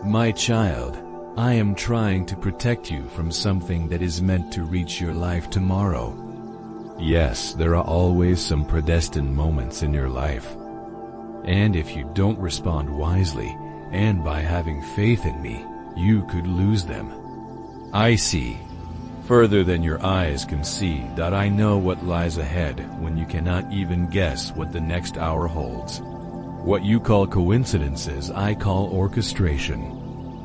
My child, I am trying to protect you from something that is meant to reach your life tomorrow. Yes, there are always some predestined moments in your life. And if you don't respond wisely, and by having faith in me, you could lose them. I see, further than your eyes can see, that I know what lies ahead when you cannot even guess what the next hour holds. What you call coincidences, I call orchestration.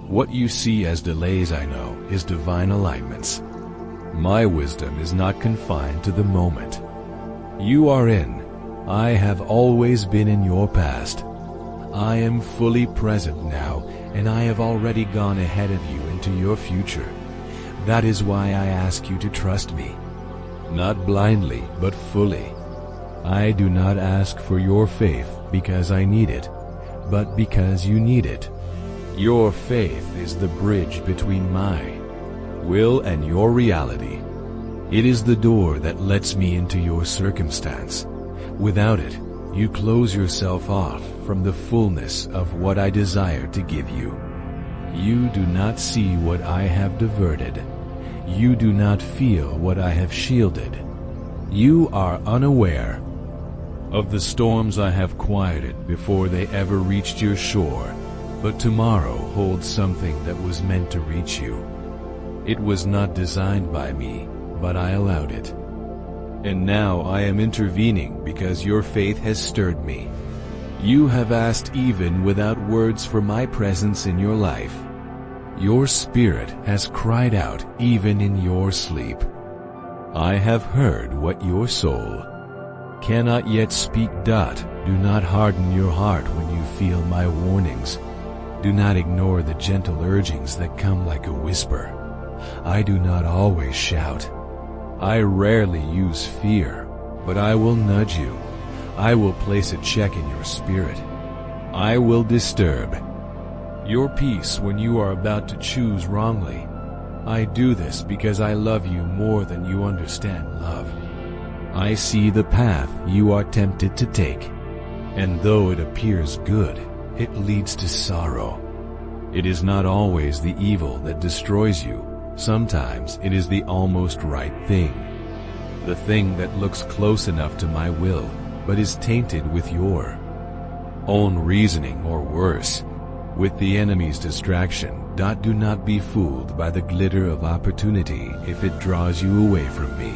What you see as delays, I know, is divine alignments. My wisdom is not confined to the moment you are in. I have always been in your past. I am fully present now, and I have already gone ahead of you into your future. That is why I ask you to trust me. Not blindly, but fully. I do not ask for your faith because I need it, but because you need it. Your faith is the bridge between my will and your reality. It is the door that lets me into your circumstance. Without it, you close yourself off from the fullness of what I desire to give you. You do not see what I have diverted. You do not feel what I have shielded. You are unaware of the storms I have quieted before they ever reached your shore. But tomorrow holds something that was meant to reach you. It was not designed by me, but I allowed it. And now I am intervening because your faith has stirred me. You have asked even without words for my presence in your life. Your spirit has cried out even in your sleep. I have heard what your soul cannot yet speak. Do not harden your heart when you feel my warnings. Do not ignore the gentle urgings that come like a whisper. I do not always shout. I rarely use fear, but I will nudge you. I will place a check in your spirit. I will disturb your peace when you are about to choose wrongly. I do this because I love you more than you understand love. I see the path you are tempted to take, and though it appears good, it leads to sorrow. It is not always the evil that destroys you. Sometimes it is the almost right thing. The thing that looks close enough to my will, but is tainted with your own reasoning, or worse, with the enemy's distraction. Do not be fooled by the glitter of opportunity if it draws you away from me.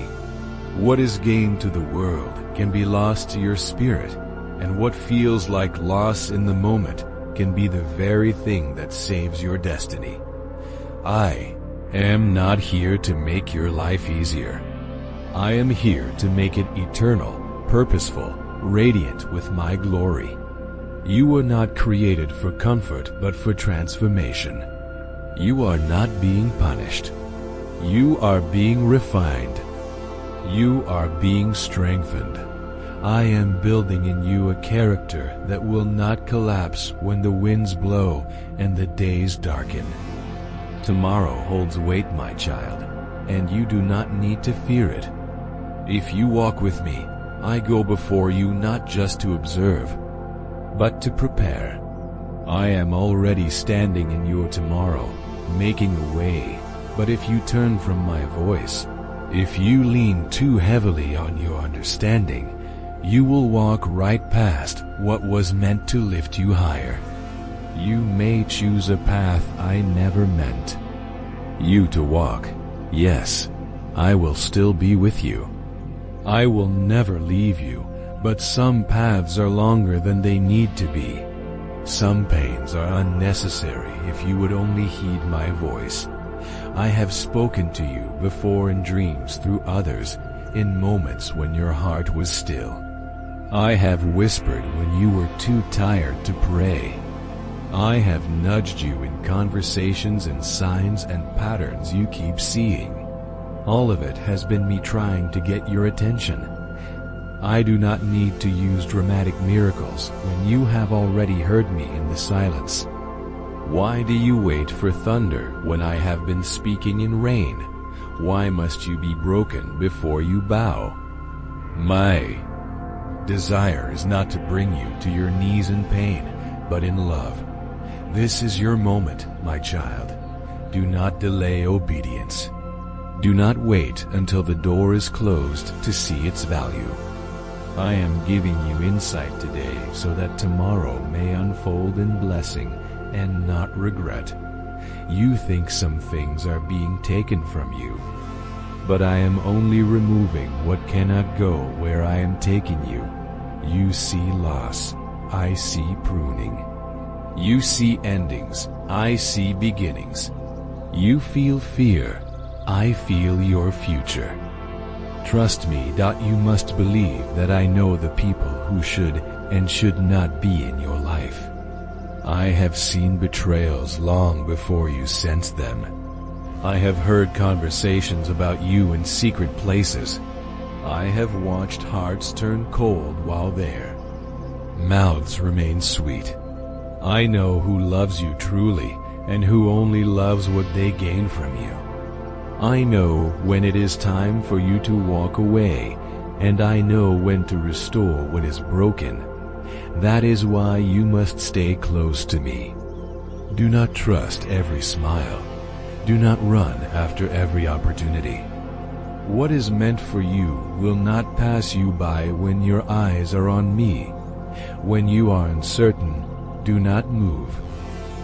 What is gained to the world can be lost to your spirit, and what feels like loss in the moment can be the very thing that saves your destiny. I am not here to make your life easier. I am here to make it eternal, purposeful, radiant with my glory. You were not created for comfort but for transformation. You are not being punished. You are being refined. You are being strengthened. I am building in you a character that will not collapse when the winds blow and the days darken. Tomorrow holds weight, my child, and you do not need to fear it. If you walk with me, I go before you not just to observe, but to prepare. I am already standing in your tomorrow, making a way. But if you turn from my voice, if you lean too heavily on your understanding, you will walk right past what was meant to lift you higher. You may choose a path I never meant you to walk. Yes, I will still be with you. I will never leave you, but some paths are longer than they need to be. Some pains are unnecessary if you would only heed my voice. I have spoken to you before in dreams, through others, in moments when your heart was still. I have whispered when you were too tired to pray. I have nudged you in conversations and signs and patterns you keep seeing. All of it has been me trying to get your attention. I do not need to use dramatic miracles when you have already heard me in the silence. Why do you wait for thunder when I have been speaking in rain? Why must you be broken before you bow? My desire is not to bring you to your knees in pain, but in love. This is your moment, my child. Do not delay obedience. Do not wait until the door is closed to see its value. I am giving you insight today so that tomorrow may unfold in blessing and not regret. You think some things are being taken from you, but I am only removing what cannot go where I am taking you. You see loss, I see pruning. You see endings, I see beginnings. You feel fear, I feel your future. Trust me, you must believe that I know the people who should and should not be in your life. I have seen betrayals long before you sensed them. I have heard conversations about you in secret places. I have watched hearts turn cold while there. Mouths remain sweet. I know who loves you truly and who only loves what they gain from you. I know when it is time for you to walk away, and I know when to restore what is broken. That is why you must stay close to me. Do not trust every smile. Do not run after every opportunity. What is meant for you will not pass you by when your eyes are on me. When you are uncertain, do not move.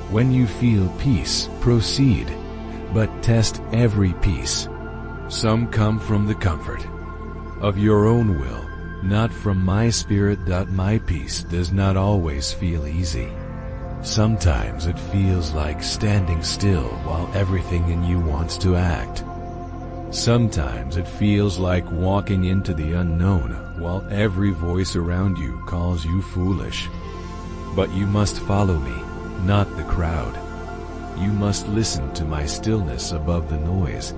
When you feel peace, proceed. But test every peace. Some come from the comfort of your own will, not from my spirit. My peace does not always feel easy. Sometimes it feels like standing still while everything in you wants to act. Sometimes it feels like walking into the unknown while every voice around you calls you foolish. But you must follow me, not the crowd. You must listen to my stillness above the noise.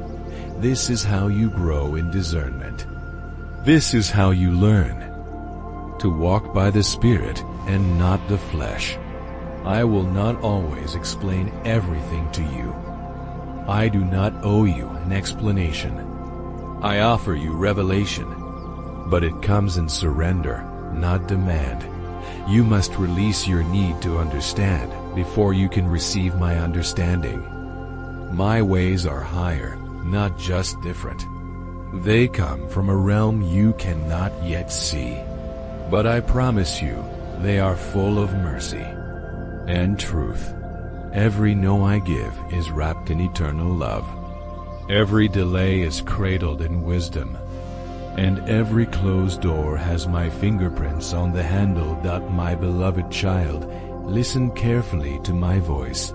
This is how you grow in discernment. This is how you learn to walk by the Spirit and not the flesh. I will not always explain everything to you. I do not owe you an explanation. I offer you revelation, but it comes in surrender, not demand. You must release your need to understand before you can receive my understanding. My ways are higher, not just different. They come from a realm you cannot yet see. But I promise you, they are full of mercy and truth. Every no I give is wrapped in eternal love. Every delay is cradled in wisdom. And every closed door has my fingerprints on the handle. My beloved child, listen carefully to my voice,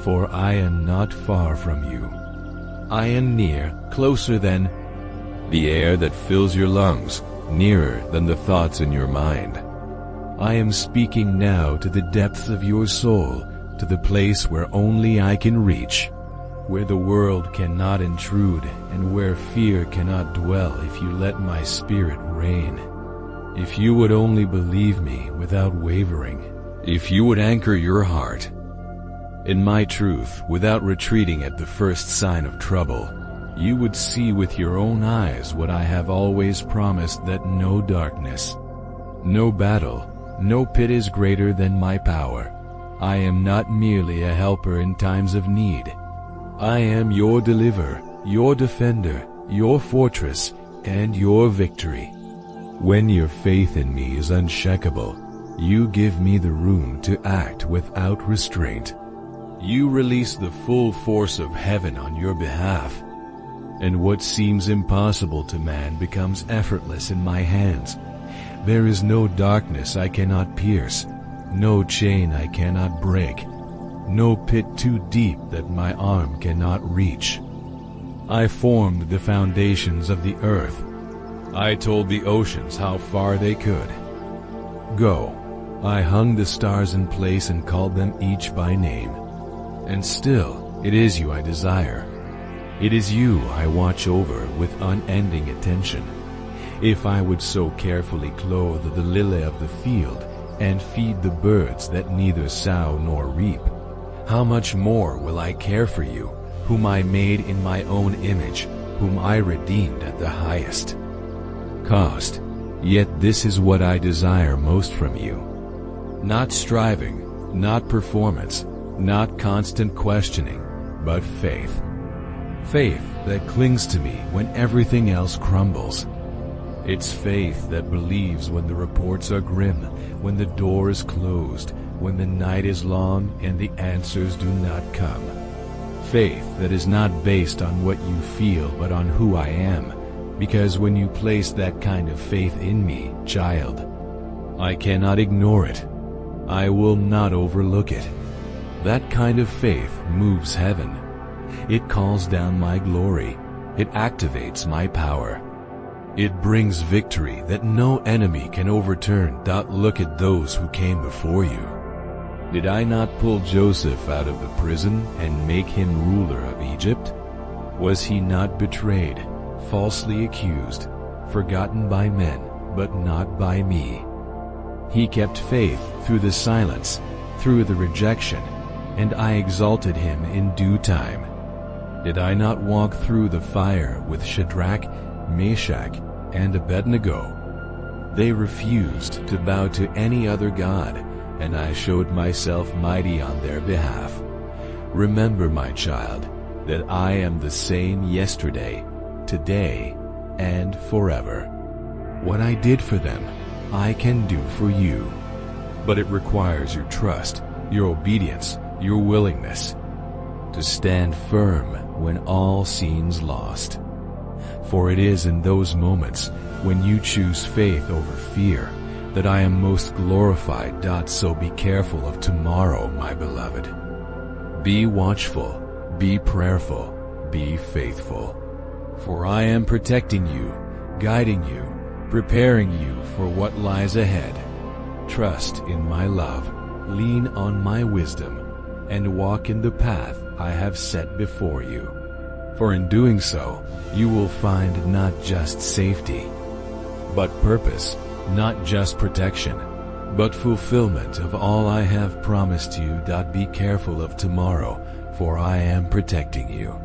for I am not far from you. I am near, closer than the air that fills your lungs, nearer than the thoughts in your mind. I am speaking now to the depths of your soul, to the place where only I can reach, where the world cannot intrude and where fear cannot dwell if you let my spirit reign. If you would only believe me without wavering, if you would anchor your heart in my truth without retreating at the first sign of trouble, you would see with your own eyes what I have always promised, that no darkness, no battle, no pit is greater than my power. I am not merely a helper in times of need. I am your deliverer, your defender, your fortress, and your victory. When your faith in me is unshakable, you give me the room to act without restraint. You release the full force of heaven on your behalf, and what seems impossible to man becomes effortless in my hands. There is no darkness I cannot pierce, no chain I cannot break, no pit too deep that my arm cannot reach. I formed the foundations of the earth. I told the oceans how far they could go. I hung the stars in place and called them each by name. And still, it is you I desire. It is you I watch over with unending attention. If I would so carefully clothe the lily of the field and feed the birds that neither sow nor reap, how much more will I care for you, whom I made in my own image, whom I redeemed at the highest cost. Yet this is what I desire most from you. Not striving, not performance, Not constant questioning, but faith. Faith that clings to me when everything else crumbles. It's faith that believes when the reports are grim, when the door is closed, when the night is long and the answers do not come. Faith that is not based on what you feel but on who I am, because when you place that kind of faith in me, child, I cannot ignore it. I will not overlook it. That kind of faith moves heaven. It calls down my glory. It activates my power. It brings victory that no enemy can overturn. Look at those who came before you. Did I not pull Joseph out of the prison and make him ruler of Egypt? Was he not betrayed, falsely accused, forgotten by men, but not by me? He kept faith through the silence, through the rejection, and I exalted him in due time. Did I not walk through the fire with Shadrach, Meshach, and Abednego? They refused to bow to any other god, and I showed myself mighty on their behalf. Remember, my child, that I am the same yesterday, today, and forever. What I did for them, I can do for you. But it requires your trust, your obedience, your willingness to stand firm when all seems lost. For it is in those moments when you choose faith over fear that I am most glorified. So be careful of tomorrow, my beloved. Be watchful, be prayerful, be faithful. For I am protecting you, guiding you, preparing you for what lies ahead. Trust in my love, lean on my wisdom, and walk in the path I have set before you. For in doing so, you will find not just safety, but purpose, not just protection, but fulfillment of all I have promised you. Be careful of tomorrow, for I am protecting you.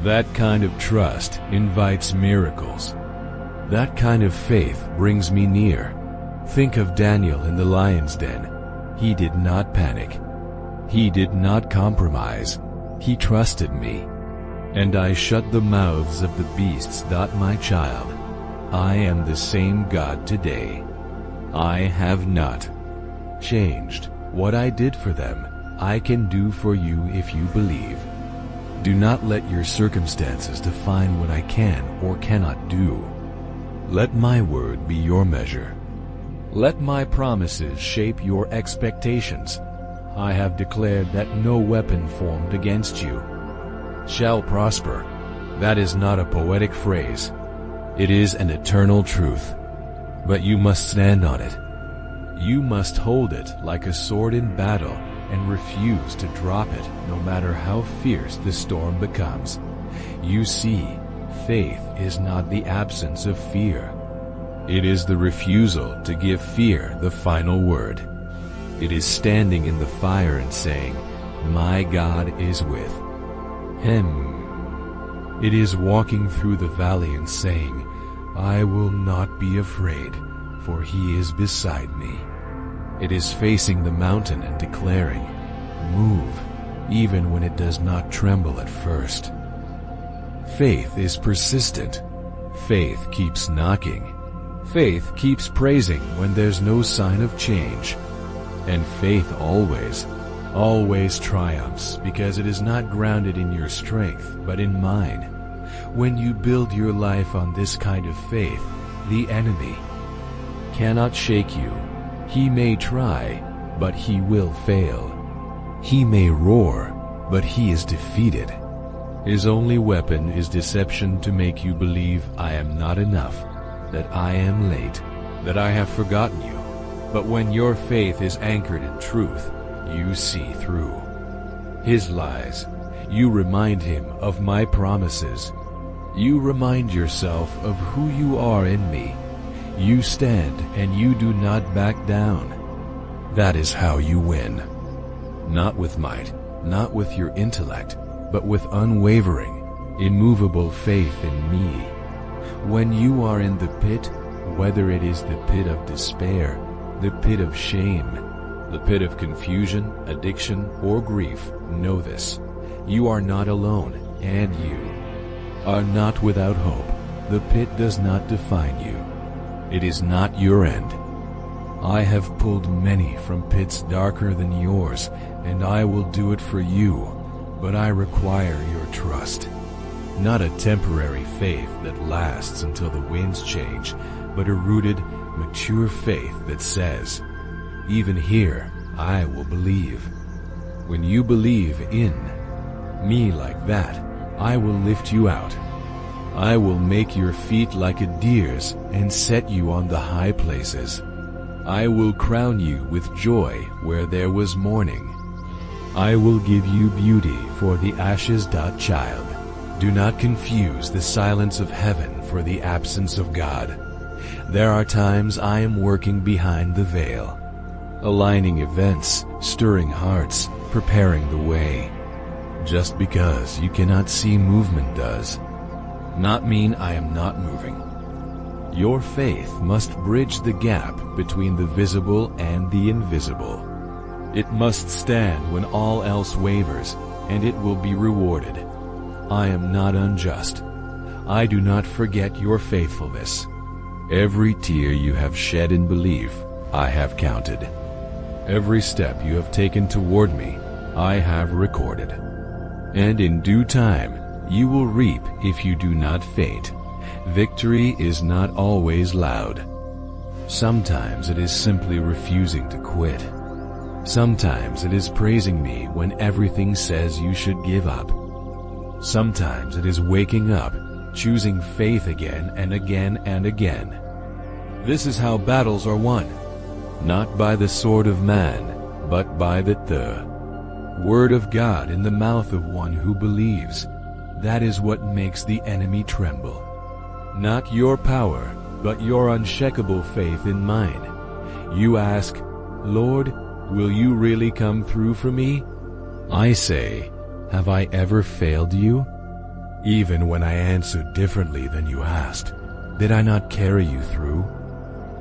That kind of trust invites miracles. That kind of faith brings me near. Think of Daniel in the lion's den. He did not panic. He did not compromise. He trusted me. And I shut the mouths of the beasts. My child, I am the same God today. I have not changed. What I did for them, I can do for you if you believe. Do not let your circumstances define what I can or cannot do. Let my word be your measure. Let my promises shape your expectations. I have declared that no weapon formed against you shall prosper. That is not a poetic phrase. It is an eternal truth. But you must stand on it. You must hold it like a sword in battle and refuse to drop it no matter how fierce the storm becomes. You see, faith is not the absence of fear. It is the refusal to give fear the final word. It is standing in the fire and saying, "My God is with him." It is walking through the valley and saying, "I will not be afraid, for he is beside me." It is facing the mountain and declaring, "Move," even when it does not tremble at first. Faith is persistent. Faith keeps knocking. Faith keeps praising when there's no sign of change. And faith always triumphs, because it is not grounded in your strength but in mine. When you build your life on this kind of faith, the enemy cannot shake you. He may try, but he will fail. He may roar, but he is defeated. His only weapon is deception to make you believe I am not enough, that I am late, that I have forgotten you. But when your faith is anchored in truth, you see through his lies. You remind him of my promises. You remind yourself of who you are in me. You stand and you do not back down. That is how you win. Not with might, not with your intellect, but with unwavering, immovable faith in me. When you are in the pit, whether it is the pit of despair, the pit of shame, the pit of confusion, addiction, or grief, know this: you are not alone, and you are not without hope. The pit does not define you. It is not your end. I have pulled many from pits darker than yours, and I will do it for you, but I require your trust. Not a temporary faith that lasts until the winds change, but a rooted, mature faith that says, even here I will believe. When you believe in me like that, I will lift you out. I will make your feet like a deer's and set you on the high places. I will crown you with joy where there was mourning. I will give you beauty for the ashes. Child, do not confuse the silence of heaven for the absence of God. There are times I am working behind the veil, aligning events, stirring hearts, preparing the way. Just because you cannot see movement does not mean I am not moving. Your faith must bridge the gap between the visible and the invisible. It must stand when all else wavers, and it will be rewarded. I am not unjust. I do not forget your faithfulness. Every tear you have shed in belief, I have counted. Every step you have taken toward me, I have recorded. And in due time, you will reap if you do not faint. Victory is not always loud. Sometimes it is simply refusing to quit. Sometimes it is praising me when everything says you should give up. Sometimes it is waking up, choosing faith again and again and again. This is how battles are won. Not by the sword of man, but by the word of God in the mouth of one who believes. That is what makes the enemy tremble. Not your power, but your unshakable faith in mine. You ask, Lord, will you really come through for me? I say, have I ever failed you? Even when I answered differently than you asked, did I not carry you through?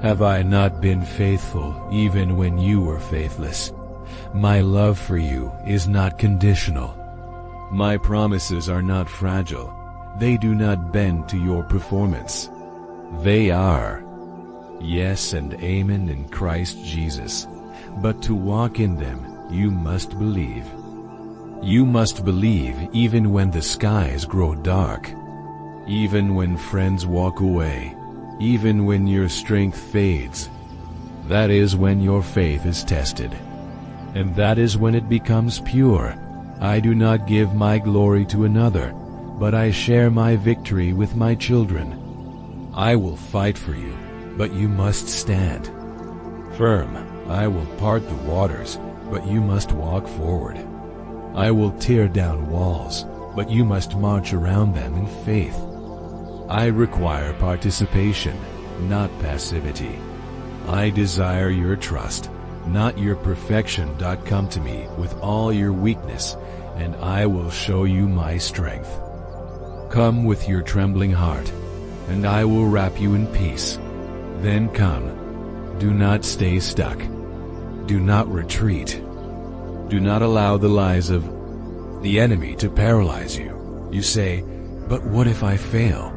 Have I not been faithful even when you were faithless? My love for you is not conditional. My promises are not fragile. They do not bend to your performance. They are yes and amen in Christ Jesus. But to walk in them, you must believe. You must believe even when the skies grow dark, even when friends walk away, even when your strength fades. That is when your faith is tested. And that is when it becomes pure. I do not give my glory to another, but I share my victory with my children. I will fight for you, but you must stand firm. I will part the waters, but you must walk forward. I will tear down walls, but you must march around them in faith. I require participation, not passivity. I desire your trust, not your perfection. Come to me with all your weakness, and I will show you my strength. Come with your trembling heart, and I will wrap you in peace. Then come. Do not stay stuck. Do not retreat. Do not allow the lies of the enemy to paralyze you. You say, but what if I fail?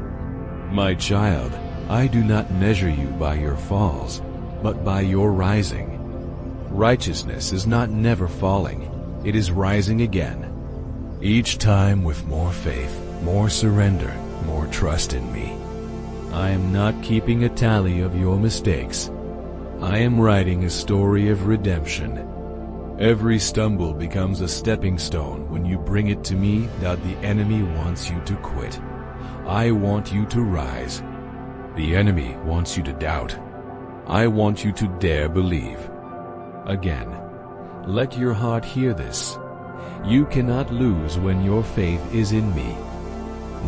My child, I do not measure you by your falls, but by your rising. Righteousness is not never falling. It is rising again. Each time with more faith, more surrender, more trust in me. I am not keeping a tally of your mistakes. I am writing a story of redemption. Every stumble becomes a stepping stone when you bring it to me. The enemy wants you to quit. I want you to rise. The enemy wants you to doubt. I want you to dare believe. Again, let your heart hear this. You cannot lose when your faith is in me.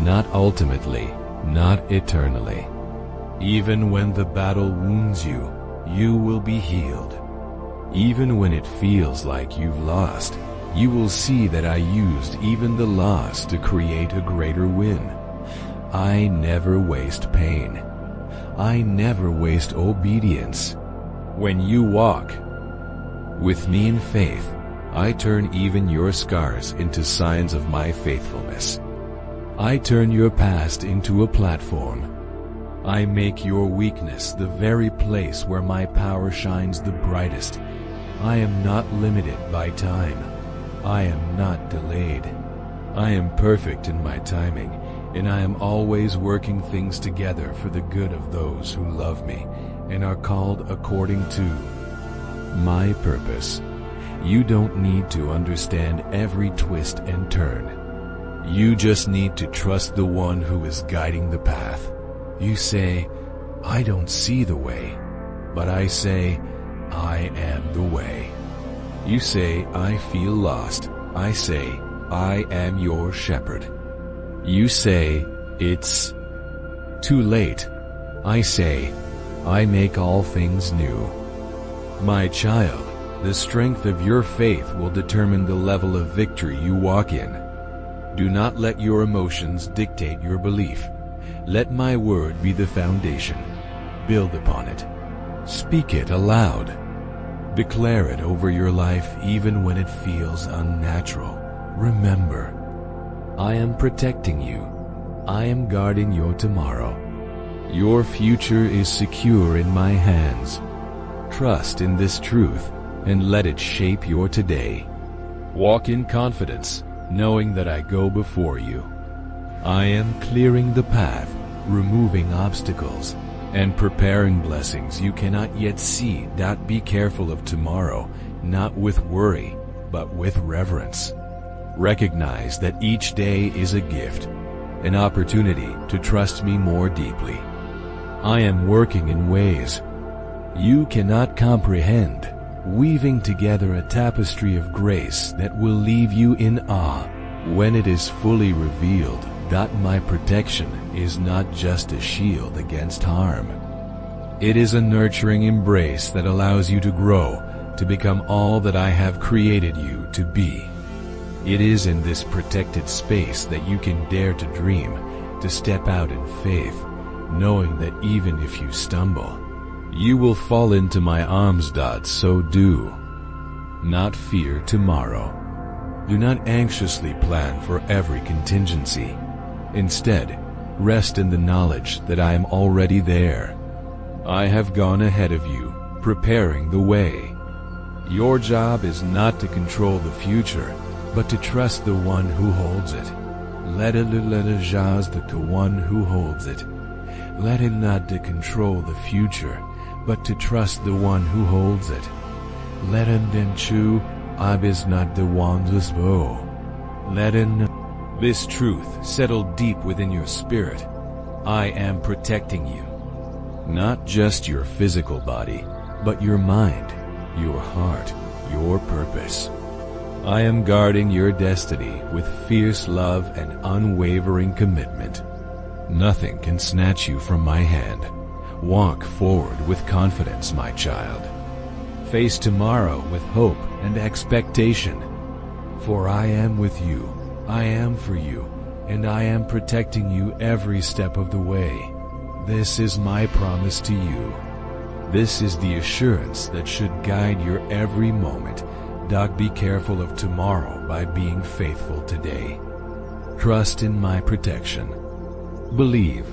Not ultimately, not eternally. Even when the battle wounds you, you will be healed. Even when it feels like you've lost, you will see that I used even the loss to create a greater win. I never waste pain. I never waste obedience. When you walk With me in faith, I turn even your scars into signs of my faithfulness. I turn your past into a platform. I make your weakness the very place where my power shines the brightest. I am not limited by time. I am not delayed. I am perfect in my timing, and I am always working things together for the good of those who love me and are called according to my purpose. You don't need to understand every twist and turn. You just need to trust the one who is guiding the path. You say, I don't see the way, but I say, I am the way. You say, I feel lost. I say, I am your shepherd. You say, it's too late. I say, I make all things new. My child, the strength of your faith will determine the level of victory you walk in. Do not let your emotions dictate your belief. Let my word be the foundation. Build upon it. Speak it aloud. Declare it over your life even when it feels unnatural. Remember, I am protecting you. I am guarding your tomorrow. Your future is secure in my hands. Trust in this truth and let it shape your today. Walk in confidence, knowing that I go before you. I am clearing the path, removing obstacles, and preparing blessings you cannot yet see. Be careful of tomorrow, not with worry, but with reverence. Recognize that each day is a gift, an opportunity to trust me more deeply. I am working in ways you cannot comprehend, weaving together a tapestry of grace that will leave you in awe when it is fully revealed. My protection is not just a shield against harm. It is a nurturing embrace that allows you to grow, to become all that I have created you to be. It is in this protected space that you can dare to dream, to step out in faith, knowing that even if you stumble, you will fall into my arms. So do not fear tomorrow. Do not anxiously plan for every contingency. Instead, rest in the knowledge that I am already there. I have gone ahead of you, preparing the way. Your job is not to control the future, but to trust the one who holds it. Let it jazz the one who holds it. Let it not to control the future, but to trust the one who holds it. Let it then chew, is not the one who's bow. Let it. This truth settled deep within your spirit. I am protecting you. Not just your physical body, but your mind, your heart, your purpose. I am guarding your destiny with fierce love and unwavering commitment. Nothing can snatch you from my hand. Walk forward with confidence, my child. Face tomorrow with hope and expectation. For I am with you. I am for you, and I am protecting you every step of the way. This is my promise to you. This is the assurance that should guide your every moment. Be careful of tomorrow by being faithful today. Trust in my protection. Believe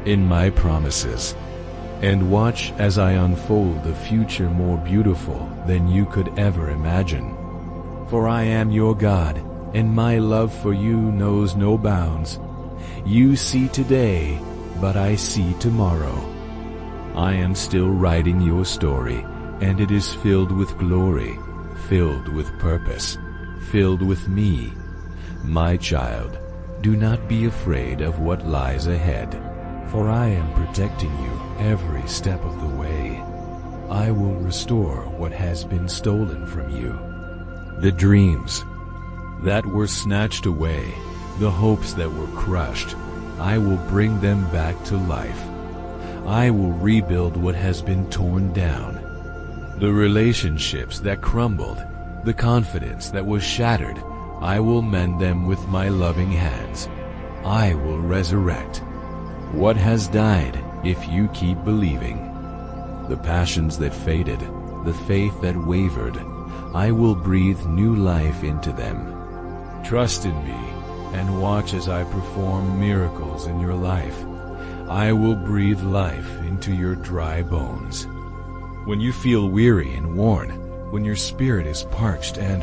in my promises. And watch as I unfold a future more beautiful than you could ever imagine. For I am your God, and my love for you knows no bounds. You see today, but I see tomorrow. I am still writing your story, and it is filled with glory, filled with purpose, filled with me. My child, do not be afraid of what lies ahead, for I am protecting you every step of the way. I will restore what has been stolen from you. The dreams that were snatched away, the hopes that were crushed, I will bring them back to life. I will rebuild what has been torn down. The relationships that crumbled, the confidence that was shattered, I will mend them with my loving hands. I will resurrect what has died if you keep believing. The passions that faded, the faith that wavered, I will breathe new life into them. Trust in me, and watch as I perform miracles in your life. I will breathe life into your dry bones. When you feel weary and worn, when your spirit is parched and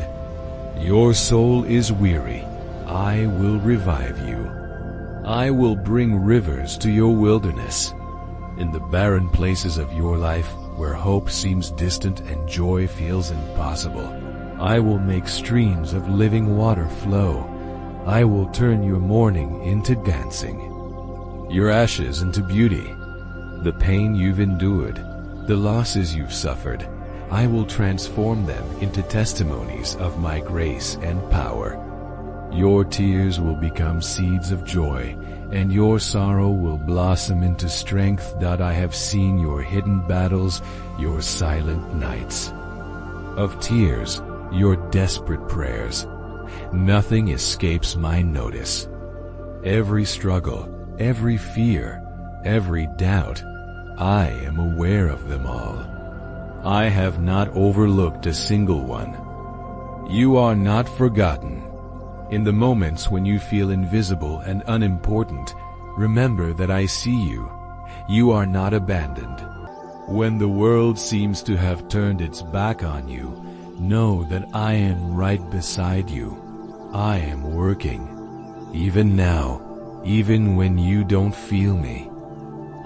your soul is weary, I will revive you. I will bring rivers to your wilderness. In the barren places of your life, where hope seems distant and joy feels impossible, I will make streams of living water flow. I will turn your mourning into dancing, your ashes into beauty. The pain you've endured, the losses you've suffered, I will transform them into testimonies of my grace and power. Your tears will become seeds of joy, and your sorrow will blossom into strength. I have seen your hidden battles, your silent nights of tears, your desperate prayers. Nothing escapes my notice. Every struggle, every fear, every doubt, I am aware of them all. I have not overlooked a single one. You are not forgotten. In the moments when you feel invisible and unimportant, remember that I see you. You are not abandoned. When the world seems to have turned its back on you, know that I am right beside you. I am working. Even now, even when you don't feel me,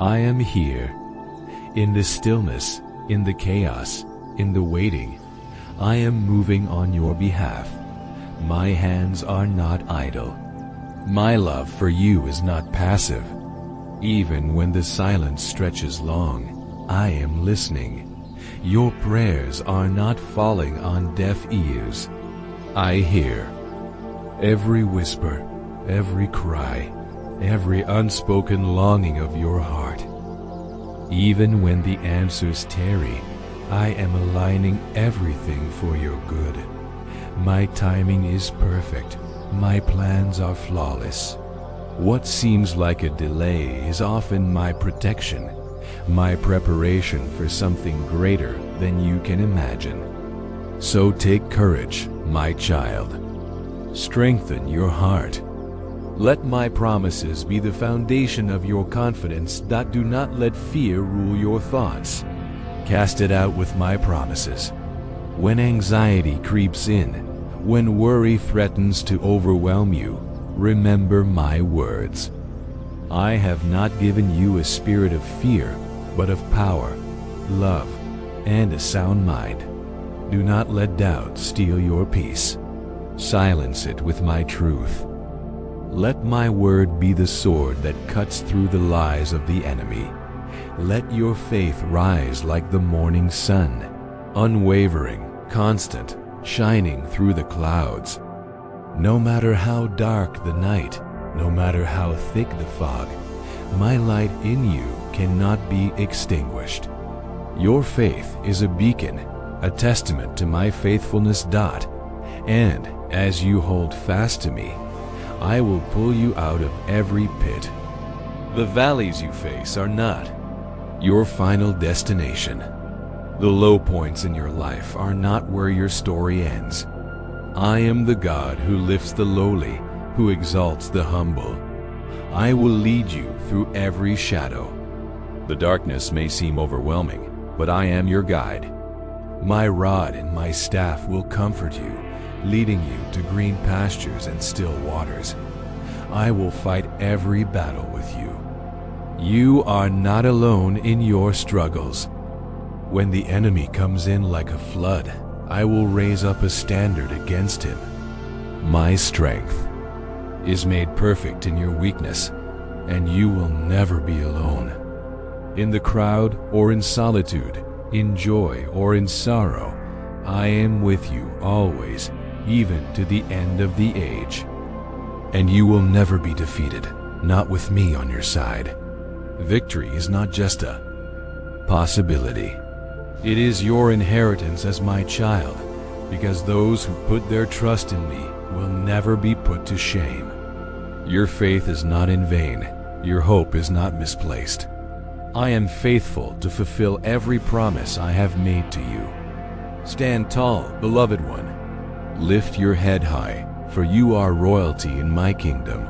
I am here. In the stillness, in the chaos, in the waiting, I am moving on your behalf. My hands are not idle. My love for you is not passive. Even when the silence stretches long, I am listening. Your prayers are not falling on deaf ears. I hear every whisper, every cry, every unspoken longing of your heart. Even when the answers tarry, I am aligning everything for your good. My timing is perfect. My plans are flawless. What seems like a delay is often my protection, my preparation for something greater than you can imagine. So take courage, my child. Strengthen your heart. Let my promises be the foundation of your confidence. Do not let fear rule your thoughts. Cast it out with my promises. When anxiety creeps in, when worry threatens to overwhelm you, remember my words. I have not given you a spirit of fear, but of power, love, and a sound mind. Do not let doubt steal your peace. Silence it with my truth. Let my word be the sword that cuts through the lies of the enemy. Let your faith rise like the morning sun, unwavering, constant, shining through the clouds. No matter how dark the night, no matter how thick the fog, my light in you cannot be extinguished. Your faith is a beacon, a testament to my faithfulness. And as you hold fast to me, I will pull you out of every pit. The valleys you face are not your final destination. The low points in your life are not where your story ends. I am the God who lifts the lowly, who exalts the humble. I will lead you through every shadow. The darkness may seem overwhelming, but I am your guide. My rod and my staff will comfort you, leading you to green pastures and still waters. I will fight every battle with you. You are not alone in your struggles. When the enemy comes in like a flood, I will raise up a standard against him. My strength is made perfect in your weakness, and you will never be alone. In the crowd or in solitude, in joy or in sorrow, I am with you always, even to the end of the age. And you will never be defeated, not with me on your side. Victory is not just a possibility. It is your inheritance as my child, because those who put their trust in me will never be put to shame. Your faith is not in vain. Your hope is not misplaced. I am faithful to fulfill every promise I have made to you. Stand tall, beloved one. Lift your head high, for you are royalty in my kingdom.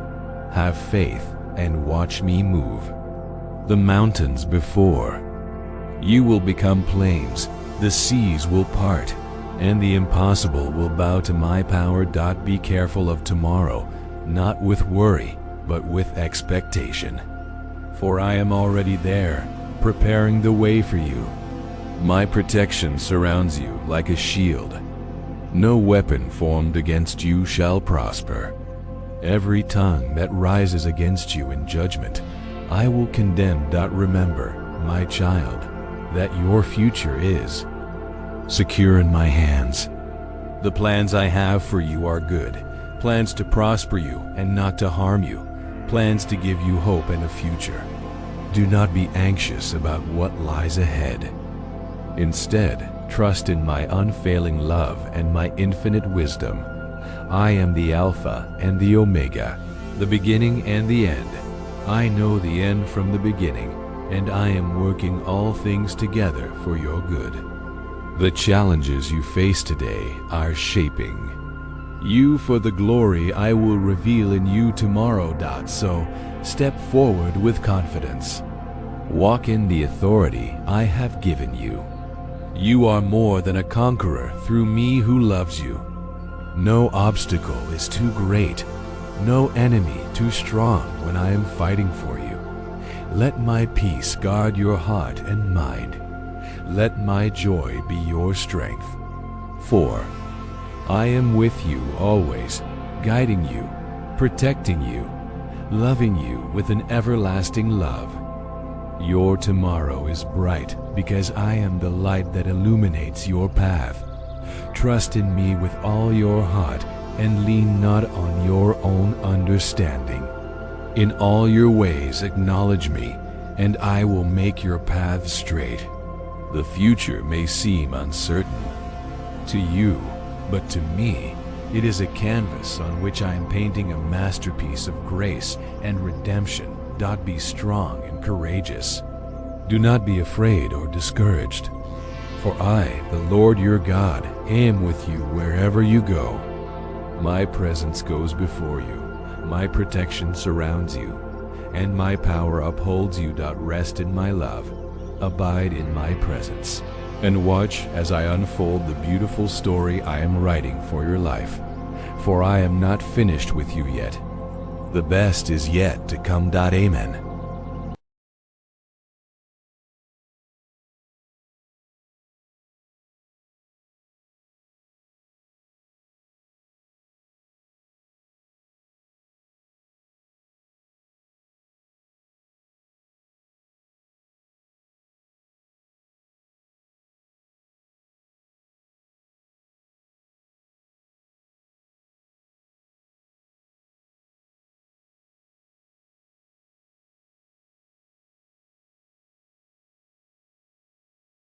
Have faith and watch me move. The mountains before you will become plains, the seas will part, and the impossible will bow to my power. Be careful of tomorrow, not with worry, but with expectation. For I am already there, preparing the way for you. My protection surrounds you like a shield. No weapon formed against you shall prosper. Every tongue that rises against you in judgment, I will condemn. Remember, my child, that your future is secure in my hands. The plans I have for you are good, plans to prosper you and not to harm you, plans to give you hope and a future. Do not be anxious about what lies ahead. Instead, trust in my unfailing love and my infinite wisdom. I am the Alpha and the Omega, the beginning and the end. I know the end from the beginning, and I am working all things together for your good. The challenges you face today are shaping you for the glory I will reveal in you tomorrow. So, step forward with confidence. Walk in the authority I have given you. You are more than a conqueror through me who loves you. No obstacle is too great, no enemy too strong when I am fighting for you. Let my peace guard your heart and mind. Let my joy be your strength. For I am with you always, guiding you, protecting you, loving you with an everlasting love. Your tomorrow is bright because I am the light that illuminates your path. Trust in me with all your heart and lean not on your own understanding. In all your ways acknowledge me, and I will make your path straight. The future may seem uncertain to you, but to me, it is a canvas on which I am painting a masterpiece of grace and redemption. Be strong and courageous. Do not be afraid or discouraged. For I, the Lord your God, am with you wherever you go. My presence goes before you. My protection surrounds you, and my power upholds you. Rest in my love. Abide in my presence, and watch as I unfold the beautiful story I am writing for your life. For I am not finished with you yet. The best is yet to come. Amen.